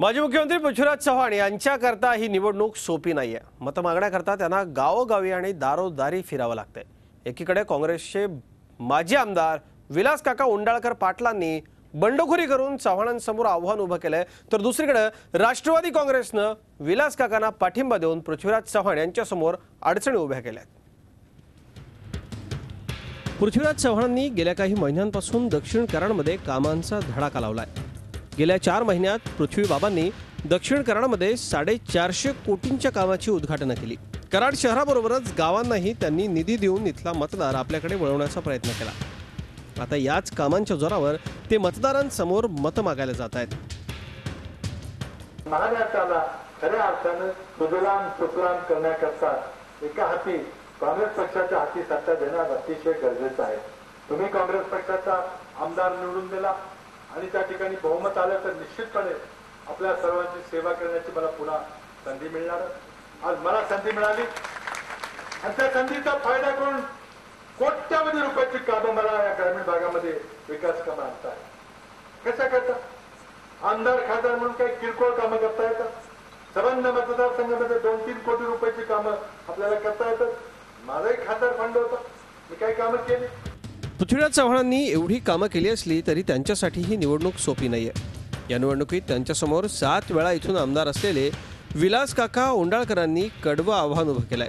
माजी मुख्यमंत्री पृथ्वीराज चव्हाण यांच्याकरता ही निवडणूक सोपी नाहीये। मत मागण्याकरता त्यांना गावोगावी आणि दारोदारी फिरावं लागतंय। एकीकडे काँग्रेसचे माजी आमदार विलास काका उंडाळकर पाटलांनी बंडखोरी करून चव्हाणांसमोर आव्हान उभं केलंय, तर दुसरीकडे राष्ट्रवादी काँग्रेसनं विलास काकांना पाठिंबा देऊन पृथ्वीराज चव्हाण यांच्यासमोर अडचणी उभ्या केल्यात। पृथ्वीराज चव्हाणांनी गेल्या काही महिन्यांपासून दक्षिण कराडमध्ये कामांचा धडाका लावलाय। गेल्या 4 महिन्यात पृथ्वी बाबांनी दक्षिण कराडमध्ये 450 कोटींच्या कामाची उद्घाटन केली। कराड शहराबरोबरच गावांनाही त्यांनी निधी देऊन इथला मतदार आपल्याकडे वळवण्याचा प्रयत्न केला। आता याच कामांच्या जोरावर ते मतदारांसमोर मत मागायला जात आहेत। महाराष्ट्राला खऱ्या अर्थाने सुजलाम सुफलाम करण्याकरता एका हाती काँग्रेस पक्षाच्या हाती सत्ता देणं अतिशय गरजेचं आहे। तुम्ही काँग्रेस पक्षाचा आमदार निवडून दिला आणि त्या ठिकाणी बहुमत आलं तर निश्चितपणे आपल्या सर्वांची सेवा करण्याची मला पुन्हा संधी मिळणार। आज मला संधी मिळाली आणि त्या संधीचा फायदा करून कोट्यावधी रुपयाची कामं मला या ग्रामीण भागामध्ये विकास कामं आणता आहे। कशा करता आमदार खासदार म्हणून काही किरकोळ कामं करता येतात। संबंध मतदारसंघामध्ये 2-3 कोटी रुपयाची कामं आपल्याला करता येतात। माझाही खासदार फंड होता, मी काही कामं केली। पृथ्वीराज चव्हाणांनी एवढी कामं केली असली तरी त्यांच्यासाठी ही निवडणूक सोपी नाहीये। या निवडणुकीत त्यांच्यासमोर 7 वेळा इथून आमदार असलेले विलास काका उंडाळकरांनी कडवं आव्हान उभं केलंय।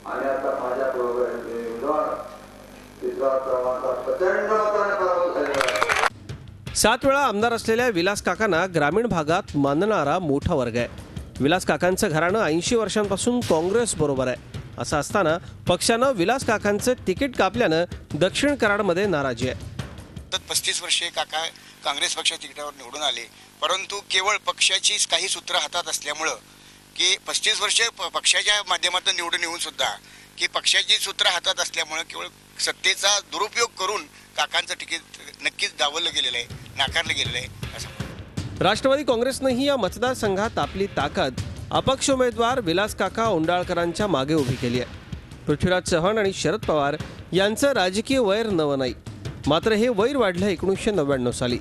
आणि आता माझ्या बरोबर 7 वेळा आमदार असलेल्या विलास काकांना ग्रामीण भागात मानणारा मोठा वर्ग आहे। विलास काकांचं घराणं 80 वर्षांपासून काँग्रेस बरोबर आहे। असं असताना पक्षानं विलास काकांचं तिकीट कापल्यानं दक्षिण कराडमध्ये नाराजी आहे। 35 वर्षे काका काँग्रेस पक्षाच्या तिकिटावर निवडून आले, परंतु केवळ पक्षाचीच काही सूत्र हातात असल्यामुळं की 35 वर्षे पक्षाच्या माध्यमातून निवडून येऊन सुद्धा की पक्षाची सूत्र हातात असल्यामुळे केवळ सत्तेचा दुरुपयोग करून काकांचं तिकीट नक्कीच डावललं गेलेलं आहे, नाकारलं गेलेलं आहे असं। राष्ट्रवादी काँग्रेसनंही या मतदारसंघात आपली ताकद अपक्ष उमेदवार विलास काका उंडाळकरांच्या मागे उभी केली आहे। पृथ्वीराज चव्हाण आणि शरद पवार यांचं राजकीय वैर नवं नाही, मात्र हे वैर वाढलं 1999 साली।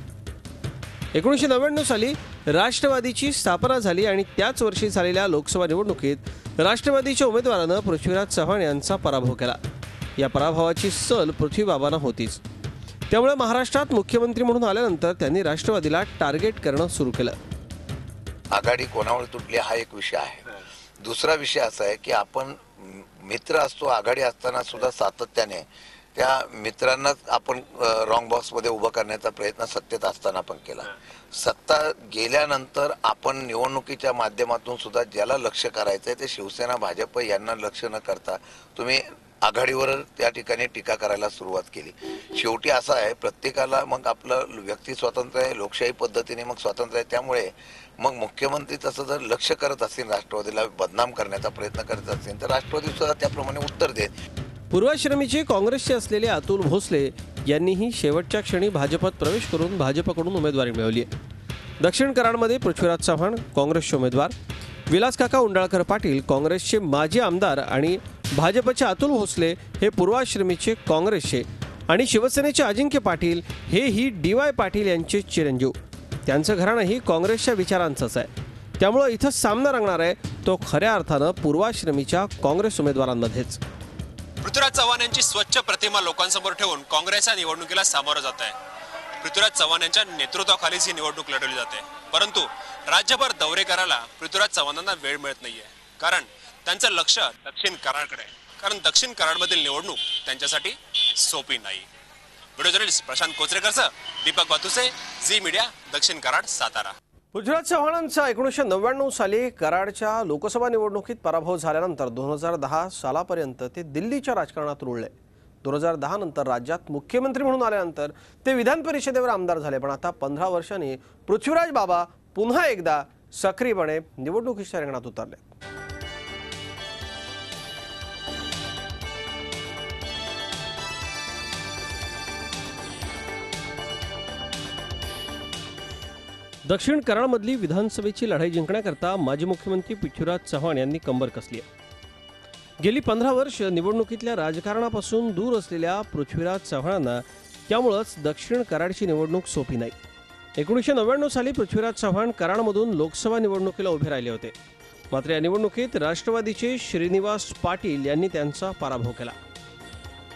1999 साली राष्ट्रवादीची स्थापना झाली आणि त्याच वर्षी झालेल्या लोकसभा निवडणुकीत राष्ट्रवादीच्या उमेदवारानं पृथ्वीराज चव्हाण यांचा पराभव केला। या पराभवाची सल पृथ्वीबाबांना होतीच, त्यामुळे महाराष्ट्रात मुख्यमंत्री म्हणून आल्यानंतर त्यांनी राष्ट्रवादीला टार्गेट करणं सुरू केलं। आघाडी कोणावर तुटली हा एक विषय आहे। दुसरा विषय असा आहे की आपण मित्र असतो, आघाडी असताना सुद्धा सातत्याने त्या मित्रांनाच आपण रॉंग बॉक्समध्ये उभं करण्याचा प्रयत्न सत्तेत असताना पण केला। सत्ता गेल्यानंतर आपण निवडणुकीच्या माध्यमातून सुद्धा ज्याला लक्ष करायचंय ते शिवसेना भाजप यांना लक्ष न करता तुम्ही आघाडीवर त्या ठिकाणी टीका करायला सुरुवात केली। शेवटी असं आहे, प्रत्येकाला मग आपलं व्यक्ती स्वातंत्र्य आहे, लोकशाही पद्धतीने मग स्वातंत्र्य आहे, त्यामुळे मग मुख्यमंत्री तसं जर लक्ष करत असतील, राष्ट्रवादीला बदनाम करण्याचा प्रयत्न करत असतील तर राष्ट्रवादी सुद्धा त्याप्रमाणे उत्तर देत। पूर्वाश्रमीचे काँग्रेसचे असलेले अतुल भोसले यांनीही शेवटच्या क्षणी भाजपात प्रवेश करून भाजपकडून उमेदवारी मिळवली आहे। दक्षिण कराडमध्ये पृथ्वीराज चव्हाण काँग्रेसचे उमेदवार, विलास काका उंडाळकर पाटील काँग्रेसचे माजी आमदार आणि भाजपचे अतुल भोसले हे पूर्वाश्रमीचे काँग्रेसचे आणि शिवसेनेचे अजिंक्य पाटील हेही DY पाटील यांचे चिरंजीव। त्यांचं घराणंही काँग्रेसच्या विचारांचंच आहे, त्यामुळे इथं सामना रंगणार आहे तो खऱ्या अर्थानं पूर्वाश्रमीच्या काँग्रेस उमेदवारांमध्येच। पृथ्वीराज चव्हाण यांची स्वच्छ प्रतिमा लोकांसमोर ठेवून काँग्रेसच्या निवडणुकीला सामोरं जात आहे। पृथ्वीराज चव्हाण यांच्या नेतृत्वाखालीच ही निवडणूक लढवली जाते, परंतु राज्यभर दौरे करायला पृथ्वीराज चव्हाणांना वेळ मिळत नाहीये, कारण त्यांचं लक्ष दक्षिण कराडकडे आहे। कारण दक्षिण कराडमधील निवडणूक त्यांच्यासाठी सोपी नाही। व्हिडिओ जर्नलिस्ट प्रशांत कोचरेकरसह दीपक वातुसे, झी मीडिया, दक्षिण कराड, सातारा। पृथ्वीराज चव्हाणांचा 1999 साली कराडच्या लोकसभा निवडणुकीत पराभव झाल्यानंतर 2010 सालापर्यंत ते दिल्लीच्या राजकारणात रुळले। 2010 नंतर राज्यात मुख्यमंत्री म्हणून आल्यानंतर ते विधान परिषदेवर आमदार झाले, पण आता 15 वर्षांनी पृथ्वीराज बाबा पुन्हा एकदा सक्रियपणे निवडणुकीच्या रिंगणात उतरले। दक्षिण कराडमधली विधानसभेची लढाई जिंकण्याकरता माजी मुख्यमंत्री पृथ्वीराज चव्हाण यांनी कंबर कसली आहे. गेली 15 वर्ष निवडणुकीतल्या राजकारणापासून दूर असलेल्या पृथ्वीराज चव्हाणांना त्यामुळंच दक्षिण कराडची निवडणूक सोपी नाही. 1999 साली पृथ्वीराज चव्हाण कराडमधून लोकसभा निवडणुकीला उभे राहिले होते. मात्र या निवडणुकीत राष्ट्रवादीचे श्रीनिवास पाटील यांनी त्यांचा पराभव केला.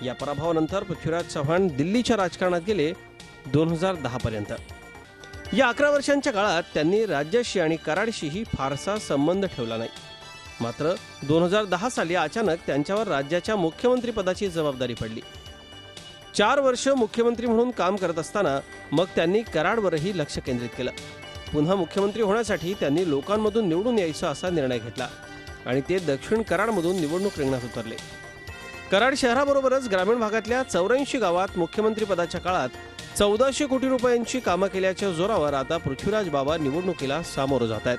या पराभवानंतर पृथ्वीराज चव्हाण दिल्लीच्या राजकारणात गेले 2010 पर्यंत. या 11 वर्षांच्या काळात त्यांनी राज्याशी आणि कराडशीही फारसा संबंध ठेवला नाही. मात्र 2010 साली अचानक त्यांच्यावर राज्याच्या मुख्यमंत्रीपदाची जबाबदारी पडली. 4 वर्ष मुख्यमंत्री म्हणून काम करत असताना मग त्यांनी कराडवरही लक्ष केंद्रित केलं. पुन्हा मुख्यमंत्री होण्यासाठी त्यांनी लोकांमधून निवडून यायचा असा निर्णय घेतला आणि ते दक्षिण कराडमधून निवडणूक रिंगणात उतरले. कराड शहराबरोबरच ग्रामीण भागातल्या 84 गावात मुख्यमंत्रीपदाच्या काळात 1400 कोटी रुपयांची कामं केल्याच्या जोरावर आता पृथ्वीराज बाबा निवडणुकीला सामोरं जात आहेत.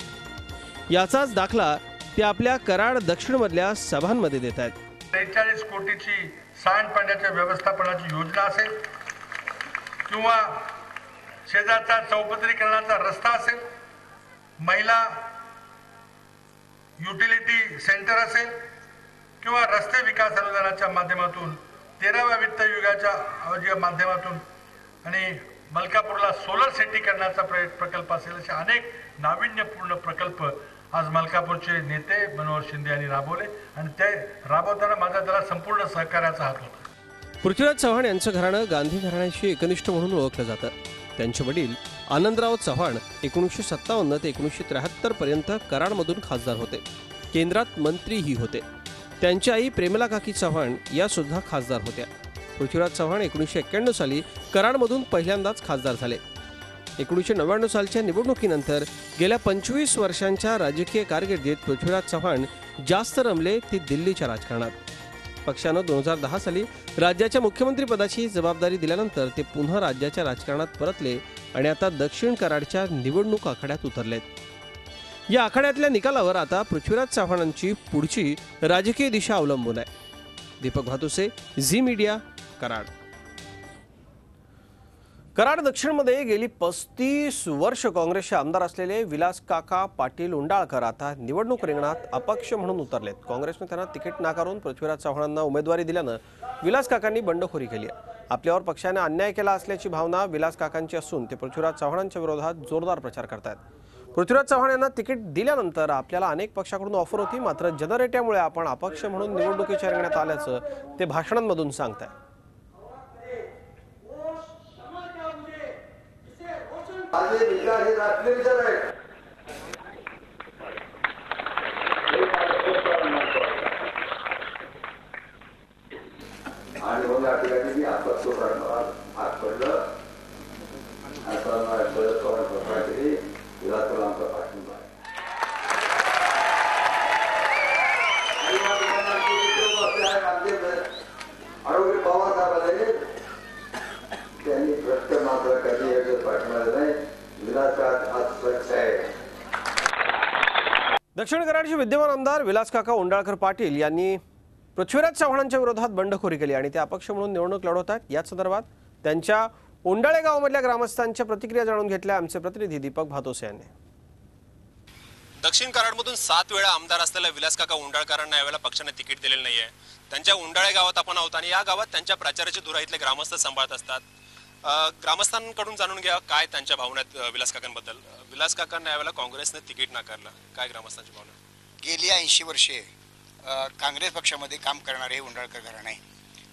याचाच दाखला ते आपल्या कराड दक्षिणमधल्या सभांमध्ये देत आहेत. 43 कोटीची सांडपाण्याच्या व्यवस्थापनाची योजना असेल किंवा शेजारचा चौपदरीकरणाचा रस्ता असेल, महिला युटिलिटी सेंटर असेल किंवा रस्ते विकास अनुदानाच्या माध्यमातून 13व्या वित्त आयोगाच्या माध्यमातून आणि मलकापूरला सोलर सिटी करण्याचा प्रकल्प असेल, असे अनेक नाविन्यपूर्ण प्रकल्प आज मलकापूरचे नेते मनोहर शिंदे यांनी राबवले आणि ते राबवताना माझा त्याला संपूर्ण सहकार्याचा हात होता. पृथ्वीराज चव्हाण यांचं घराणं गांधी घराण्याशी एकनिष्ठ म्हणून ओळखलं जातं. त्यांचे वडील आनंदराव चव्हाण 1957 ते 1973 पर्यंत कराडमधून खासदार होते. केंद्रात मंत्रीही होते. त्यांची आई प्रेमला काकी चव्हाण या सुद्धा खासदार होत्या. पृथ्वीराज चव्हाण 1991 साली कराडमधून पहिल्यांदाच खासदार झाले. 1999 सालच्या निवडणुकीनंतर गेल्या 25 वर्षांच्या राजकीय कारकिर्दीत पृथ्वीराज चव्हाण जास्त रमले ते दिल्लीच्या राजकारणात. पक्षानं 2010 साली राज्याच्या मुख्यमंत्रीपदाची जबाबदारी दिल्यानंतर ते पुन्हा राज्याच्या राजकारणात परतले आणि आता दक्षिण कराडच्या निवडणूक आखाड्यात उतरलेत. या आखाड्यातल्या निकालावर आता पृथ्वीराज चव्हाणांची पुढची राजकीय दिशा अवलंबून आहे. Deepak Bhatuse, Zee media, Karad. कराड दक्षिणमध्ये गेली 35 वर्ष काँग्रेसचे आमदार असलेले विलास काका पाटील उंडाळकर आता निवडणूक रिंगणात अपक्ष म्हणून उतरलेत. काँग्रेसने त्यांना तिकीट नाकारून पृथ्वीराज चव्हाणांना उमेदवारी दिल्यानं विलास काकांनी बंडखोरी केली आहे. आपल्यावर पक्षाने अन्याय केला असल्याची भावना विलास काकांची असून ते पृथ्वीराज चव्हाणांच्या विरोधात जोरदार प्रचार करतायत. पृथ्वीराज चव्हाण यांना तिकीट दिल्यानंतर आपल्याला अनेक पक्षाकडून ऑफर होती, मात्र जनरेट्यामुळे आपण अपक्ष म्हणून निवडणुकीच्या रिंगणात आल्याचं ते भाषणांमधून सांगताय. माझे विचार हे राष्ट्रीय विचार आहेत. आणि मग या ठिकाणी मी अपक्ष हात पडलं विलासला आमचा पाठिंबा आरोग्य पवार साहेब त्यांनी प्रत्येक मात्र कधी पाठिंबा नाही. विलास हात स्वच्छ आहे. दक्षिण कराडचे विद्यमान आमदार विलास काका उंडाळकर पाटील यांनी पृथ्वीराज चव्हाणांच्या विरोधात बंडखोरी केली आणि ते अपक्ष म्हणून निवडणूक लढवतात. याच संदर्भात त्यांच्या उंडाळे गावामधल्या ग्रामस्थांच्या प्रतिक्रिया जाणून घेतल्या आमचे प्रतिनिधी दीपक भातोसे यांनी. दक्षिण कराडमधून 7 वेळा आमदार असलेल्या विलास काका उंडाळकरांना यावेळेला पक्षाने तिकीट दिलेलं नाहीये. त्यांच्या उंडाळे गावात आपण आहोत आणि या गावात त्यांच्या प्रचाराची धुरा इथले ग्रामस्थ सांभाळत असतात. ग्रामस्थांकडून जाणून घ्या काय त्यांच्या भावना आहेत विलास काकांबद्दल. विलास काकांना यावेळेला काँग्रेसने तिकीट नाकारलं, काय ग्रामस्थांची भावना? गेली 80 वर्षे काँग्रेस पक्षामध्ये काम करणारे उंडाळकर घराणे आहे.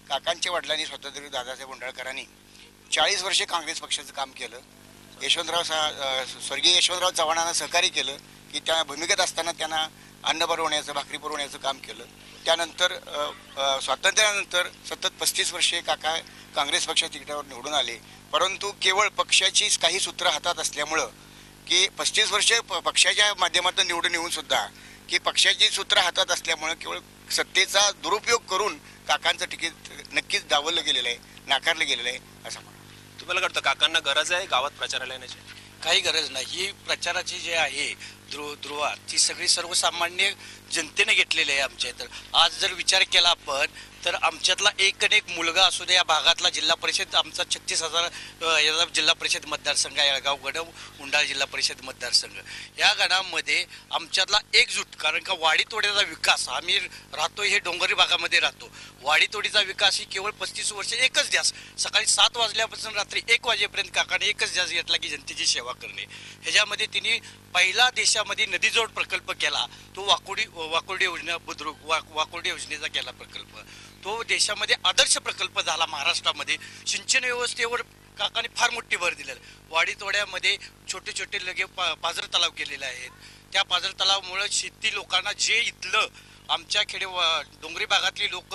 काकांच्या वडिलांनी स्वातंत्र्य दादासाहेब उंडाळकरांनी 40 वर्षे काँग्रेस पक्षाचं काम केलं. स्वर्गीय यशवंतराव चव्हाणांना सहकार्य केलं की त्या भूमिकेत असताना त्यांना अन्न पुरवण्याचं भाकरी पुरवण्याचं काम केलं. त्यानंतर स्वातंत्र्यानंतर सतत 35 वर्षे काका काँग्रेस पक्षाच्या तिकिटावर निवडून आले. परंतु केवळ पक्षाची काही सूत्र हातात असल्यामुळं की 35 वर्षे पक्षाच्या माध्यमातून निवडून येऊन सुद्धा की पक्षाची सूत्र हातात असल्यामुळं केवळ सत्तेचा दुरुपयोग करून काकांचं तिकीट नक्कीच डावललं गेलेलं आहे, नाकारलं गेलेलं आहे असं म्हणा. तुम्हाला कळतं काकांना गरज आहे गावात प्रचाराला येण्याची? काही गरज नाही. ही प्रचाराची जे आहे ध्रुवा ती सगळी सर्वसामान्य जनतेने घेतलेली आहे आमच्या इथं. आज जर विचार केला आपण तर आमच्यातला एक मुलगा असू दे, या भागातला जिल्हा परिषद आमचा 36,000 याचा जिल्हा परिषद मतदारसंघ आहे, येळगाव गडव उंडाळ जिल्हा परिषद मतदारसंघ. या गणामध्ये आमच्यातला एकजूट, कारण का वाडीतोड्याचा विकास, आम्ही राहतो हे डोंगरी भागामध्ये राहतो, वाडीतोडीचा विकास ही केवळ 35 वर्ष एकच ध्यास, सकाळी 7 वाजल्यापासून रात्री 1 वाजेपर्यंत काकाने एकच ध्यास घेतला की जनतेची सेवा करणे. ह्याच्यामध्ये तिने पहिला देशामध्ये नदीजोड प्रकल्प केला, तो वाकोर्डी योजना, बुद्रुक वाकोर्डी योजनेचा केला प्रकल्प. तो देशामध्ये आदर्श प्रकल्प झाला. महाराष्ट्रामध्ये सिंचन व्यवस्थेवर काकाने फार मोठी भर दिली. वाडीतोड्यामध्ये छोटे छोटे लगे पाझर तलाव केलेले आहेत. त्या पाझर तलावामुळे शेती लोकांना, जे इथलं आमच्या डोंगरी भागातली लोक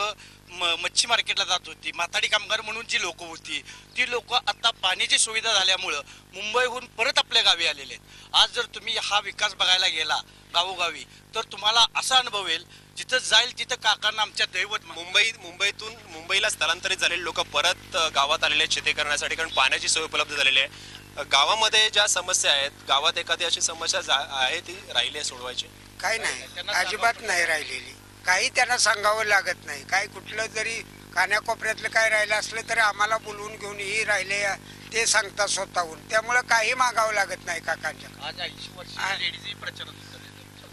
मच्छी मार्केटला जात होती, माथाडी कामगार म्हणून जी लोक होती, ती लोक आता पाण्याची सुविधा झाल्यामुळं मुंबईहून परत आपल्या गावी आलेले आहेत. आज जर तुम्ही हा विकास बघायला गेला गावोगावी, तर तुम्हाला असा अनुभव येईल, जिथं जाईल तिथं काकांना आमच्या दैवत. मुंबईतून मुंबईला स्थलांतरित झालेले लोक परत गावात आलेले आहेत शेती करण्यासाठी, कारण पाण्याची सोय उपलब्ध झालेली आहे. गावामध्ये ज्या समस्या आहेत, गावात एखादी अशी समस्या आहे ती राहिली आहे सोडवायची? काही नाही, अजिबात नाही राहिलेली. काही त्यांना सांगावं लागत नाही. काही कुठलं जरी कान्याकोपऱ्यातलं काय राहिलं असलं तरी आम्हाला बोलवून घेऊन हे राहिले ते सांगतात स्वतःहून. त्यामुळे काही मागावं लागत नाही काकांच्या. आज 80 वर्षाच्या लेडीजही प्रचार.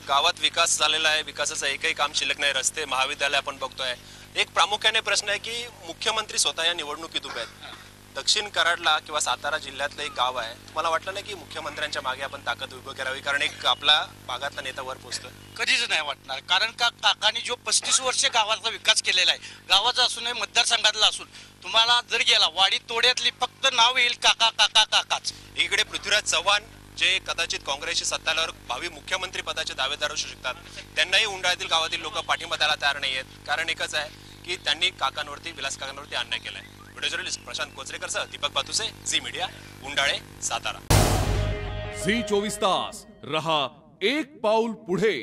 गावात विकास झालेला आहे, विकासाचं एकही काम शिल्लक नाही. रस्ते, महाविद्यालय आपण बघतोय. एक प्रामुख्याने प्रश्न आहे की मुख्यमंत्री स्वतः या निवडणुकीत उभे आहेत. दक्षिण कराडला किंवा सातारा जिल्ह्यातलं एक गाव आहे, तुम्हाला वाटलं नाही की मुख्यमंत्र्यांच्या मागे आपण ताकद उभी करावी, कारण एक आपला भागातला नेता वर पोहोचतोय? कधीच नाही वाटणार, कारण का काकांनी जो 35 वर्ष गावाचा विकास केलेला आहे, गावाचा असून मतदारसंघातला असून, तुम्हाला जर गेला वाडी तोड्यातली फक्त नाव येईल काका काका काकाच. एकीकडे पृथ्वीराज चव्हाण, जे कदाचित काँग्रेसची सत्ताल्यावर भावी मुख्यमंत्री पदाचे दावेदार असू शकतात, त्यांनाही उंडाळ्यातील गावातील लोक पाठिंबा द्यायला तयार नाही आहेत. कारण एकच आहे की त्यांनी काकांवरती, विलास काकांवरती अन्याय केलाय. व्हिडिओ जर्नलिस्ट प्रशांत कोचरेकरसह Deepak Bhatuse, Zee media, Undale, Satara. Zee 24 तास रहा एक पाऊल पुढे.